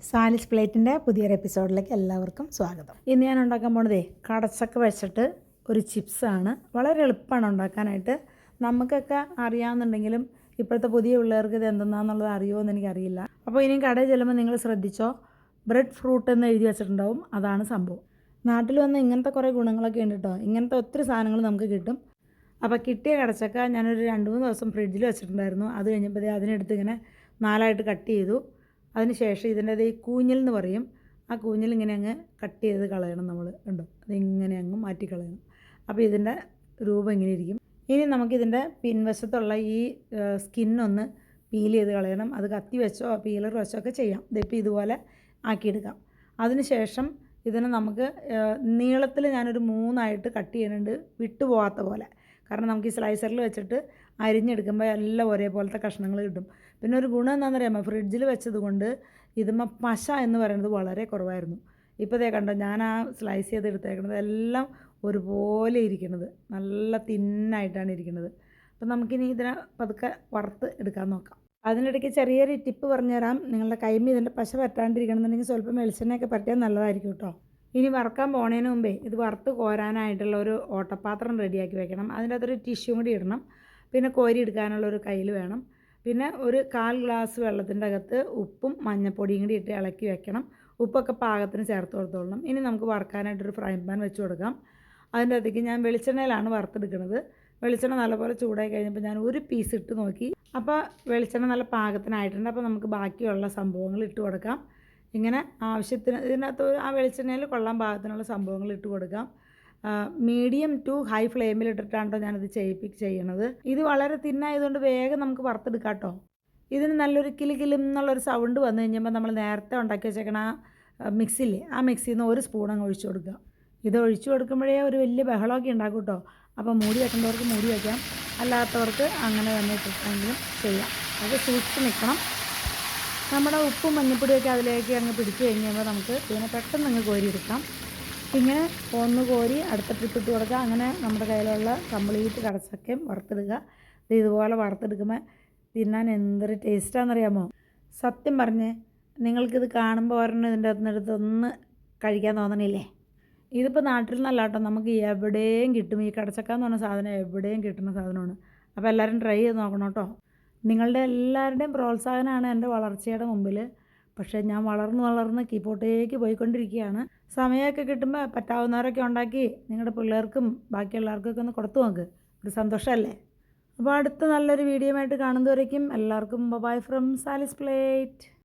സാലിസ് പ്ലേറ്റിൻ്റെ പുതിയൊരു എപ്പിസോഡിലേക്ക് എല്ലാവർക്കും സ്വാഗതം. ഇന്ന് ഞാൻ ഉണ്ടാക്കാൻ പോണതേ കടച്ചക്ക വെച്ചിട്ട് ഒരു ചിപ്സാണ്. വളരെ എളുപ്പമാണ് ഉണ്ടാക്കാനായിട്ട്. നമുക്കൊക്കെ അറിയാമെന്നുണ്ടെങ്കിലും ഇപ്പോഴത്തെ പുതിയ പിള്ളേർക്ക് ഇത് എന്തെന്നാന്നുള്ളത് അറിയുമോ എനിക്കറിയില്ല. അപ്പോൾ ഇനിയും കടയിൽ ചെല്ലുമ്പോൾ നിങ്ങൾ ശ്രദ്ധിച്ചോ, ബ്രെഡ് ഫ്രൂട്ട് എന്ന് എഴുതി വെച്ചിട്ടുണ്ടാവും. അതാണ് സംഭവം. നാട്ടിൽ വന്ന് ഇങ്ങനത്തെ കുറേ ഗുണങ്ങളൊക്കെ ഉണ്ട് കേട്ടോ. ഇങ്ങനത്തെ ഒത്തിരി സാധനങ്ങൾ നമുക്ക് കിട്ടും. അപ്പോൾ കിട്ടിയ കടച്ചക്ക ഞാനൊരു 2-3 ദിവസം ഫ്രിഡ്ജിൽ വെച്ചിട്ടുണ്ടായിരുന്നു. അത് കഴിഞ്ഞപ്പോൾ അതിനെടുത്ത് ഇങ്ങനെ 4ആയിട്ട് കട്ട് ചെയ്തു. അതിനുശേഷം ഇതിൻ്റെ ഈ കൂഞ്ഞിൽ എന്ന് പറയും, ആ കൂഞ്ഞിൽ ഇങ്ങനെ അങ്ങ് കട്ട് ചെയ്ത് കളയണം. നമ്മൾ ഉണ്ടോ, അതിങ്ങനെ അങ്ങ് മാറ്റി കളയണം. അപ്പോൾ ഇതിൻ്റെ രൂപം ഇങ്ങനെ ഇരിക്കും. ഇനി നമുക്കിതിൻ്റെ പിൻവശത്തുള്ള ഈ സ്കിന്നൊന്ന് പീൽ ചെയ്ത് കളയണം. അത് കത്തി വെച്ചോ പീലർ വെച്ചോ ഒക്കെ ചെയ്യാം. ഇതിപ്പോൾ ഇതുപോലെ ആക്കിയെടുക്കാം. അതിനുശേഷം ഇതിന് നമുക്ക് നീളത്തിൽ ഞാനൊരു 3ആയിട്ട് കട്ട് ചെയ്യുന്നുണ്ട്, വിട്ടുപോകാത്ത പോലെ. കാരണം നമുക്ക് ഈ സ്ലൈസറിൽ വെച്ചിട്ട് അരിഞ്ഞെടുക്കുമ്പോൾ എല്ലാം ഒരേപോലത്തെ കഷ്ണങ്ങൾ കിട്ടും. പിന്നെ ഒരു ഗുണം എന്താണെന്ന് അറിയാമോ, ഫ്രിഡ്ജിൽ വെച്ചത് കൊണ്ട് ഇതുമ്മ പശ എന്ന് പറയുന്നത് വളരെ കുറവായിരുന്നു. ഇപ്പോൾ ദേ കണ്ടോ, ഞാൻ ആ സ്ലൈസ് ചെയ്തെടുത്തേക്കുന്നത് എല്ലാം ഒരുപോലെ ഇരിക്കുന്നത്, നല്ല തിന്നായിട്ടാണ് ഇരിക്കുന്നത്. അപ്പം നമുക്കിനി ഇതിനെ പതുക്കെ വറുത്ത് എടുക്കാൻ നോക്കാം. അതിനിടയ്ക്ക് ചെറിയൊരു ടിപ്പ് പറഞ്ഞുതരാം. നിങ്ങളുടെ കൈമ ഇതിൻ്റെ പശ പറ്റാണ്ടിരിക്കണമെന്നുണ്ടെങ്കിൽ സ്വല്പം വെളിച്ചെണ്ണയൊക്കെ പറ്റിയാൽ നല്ലതായിരിക്കും കേട്ടോ. ഇനി വറുക്കാൻ പോണതിന് മുമ്പേ ഇത് വറുത്ത് കോരാനായിട്ടുള്ള ഒരു ഓട്ടപാത്രം റെഡിയാക്കി വെക്കണം. അതിൻ്റെ അകത്തൊരു ടിഷ്യൂ കൂടി ഇടണം. പിന്നെ കോരി എടുക്കാനുള്ള ഒരു കയ്യിൽ വേണം. പിന്നെ ഒരു 1/4 ഗ്ലാസ് വെള്ളത്തിൻ്റെ അകത്ത് ഉപ്പും മഞ്ഞൾപ്പൊടിയും കൂടി ഇട്ട് ഇളക്കി വെക്കണം. ഉപ്പൊക്കെ പാകത്തിന് ചേർത്ത് കൊടുത്തോളണം. ഇനി നമുക്ക് വറുക്കാനായിട്ടൊരു ഫ്രൈ പാൻ വെച്ച് കൊടുക്കാം. അതിൻ്റെ അകത്തേക്ക് ഞാൻ വെളിച്ചെണ്ണയിലാണ് വറുത്തെടുക്കുന്നത്. വെളിച്ചെണ്ണ നല്ലപോലെ ചൂടായി കഴിഞ്ഞപ്പോൾ ഞാൻ ഒരു പീസ് ഇട്ട് നോക്കി. അപ്പോൾ വെളിച്ചെണ്ണ നല്ല പാകത്തിനായിട്ടുണ്ട്. അപ്പോൾ നമുക്ക് ബാക്കിയുള്ള സംഭവങ്ങൾ ഇട്ട് കൊടുക്കാം. ഇങ്ങനെ ആവശ്യത്തിന് ഇതിനകത്ത് ആ വെളിച്ചെണ്ണയിൽ കൊള്ളാൻ പാകത്തിനുള്ള സംഭവങ്ങൾ ഇട്ട് കൊടുക്കാം. മീഡിയം ടു ഹൈ ഫ്ലെയിമിലിട്ടിട്ടാണ് ഞാനിത് ചെയ്യണത്. ഇത് വളരെ തിന്നായതുകൊണ്ട് വേഗം നമുക്ക് വറുത്തെടുക്കാം കേട്ടോ. ഇതിന് നല്ലൊരു കിലും എന്നുള്ളൊരു സൗണ്ട് വന്നു കഴിഞ്ഞപ്പോൾ നമ്മൾ നേരത്തെ ഉണ്ടാക്കി വെച്ചേക്കണ മിക്സിയില്ലേ, ആ മിക്സിയിൽ നിന്ന് 1 സ്പൂൺ അങ്ങ് ഒഴിച്ചു കൊടുക്കുക. ഇത് ഒഴിച്ചു കൊടുക്കുമ്പോഴേ ഒരു വലിയ ബഹളമൊക്കെ ഉണ്ടാക്കും കേട്ടോ. അപ്പോൾ മൂടി വെക്കേണ്ടവർക്ക് മൂടി വയ്ക്കാം, അല്ലാത്തവർക്ക് അങ്ങനെ തന്നെ ഇട്ടിട്ടെങ്കിലും ചെയ്യാം. അത് സൂക്ഷിച്ച് നിൽക്കണം. നമ്മുടെ ഉപ്പും മഞ്ഞൾപ്പൊടിയൊക്കെ അതിലേക്ക് അങ്ങ് പിടിച്ച് കഴിഞ്ഞപ്പോൾ നമുക്ക് ഇതിനെ പെട്ടെന്ന് അങ്ങ് കോരിയെടുക്കാം. ഇങ്ങനെ ഒന്ന് കോരി അടുത്ത ട്രിപ്പ് ഇട്ട് കൊടുക്കുക. അങ്ങനെ നമ്മുടെ കയ്യിലുള്ള കംപ്ലീറ്റ് കടച്ചക്കയും വറുത്തെടുക്കുക. ഇതുപോലെ വറുത്തെടുക്കുമ്പോൾ തിന്നാൻ എന്തൊരു ടേസ്റ്റാണെന്നറിയാമോ. സത്യം പറഞ്ഞ് നിങ്ങൾക്കിത് കാണുമ്പോൾ ഒരെണ്ണം ഇതിൻ്റെ അകത്തുനിന്ന് കഴിക്കാൻ തോന്നണില്ലേ? ഇതിപ്പോൾ നാട്ടിൽ നിന്നല്ല കേട്ടോ, നമുക്ക് എവിടെയും കിട്ടും. ഈ കടച്ചക്ക എന്ന് പറഞ്ഞ സാധനം എവിടെയും കിട്ടുന്ന സാധനമാണ്. അപ്പോൾ എല്ലാവരും ട്രൈ ചെയ്ത് നോക്കണം കേട്ടോ. നിങ്ങളുടെ എല്ലാവരുടെയും പ്രോത്സാഹനമാണ് എൻ്റെ വളർച്ചയുടെ മുമ്പിൽ. പക്ഷേ ഞാൻ വളർന്ന് കീപ്പോട്ടേക്ക് പോയിക്കൊണ്ടിരിക്കുകയാണ്. സമയമൊക്കെ കിട്ടുമ്പോൾ പറ്റാവുന്നവരൊക്കെ ഉണ്ടാക്കി നിങ്ങളുടെ പിള്ളേർക്കും ബാക്കിയുള്ളവർക്കൊക്കെ ഒന്ന് കൊടുത്തു നോക്ക്. ഒരു സന്തോഷമല്ലേ? അപ്പോൾ അടുത്ത നല്ലൊരു വീഡിയോ ആയിട്ട് കാണുന്നതുവരേക്കും എല്ലാവർക്കും ബൈ ഫ്രം സാലിസ് പ്ലേറ്റ്.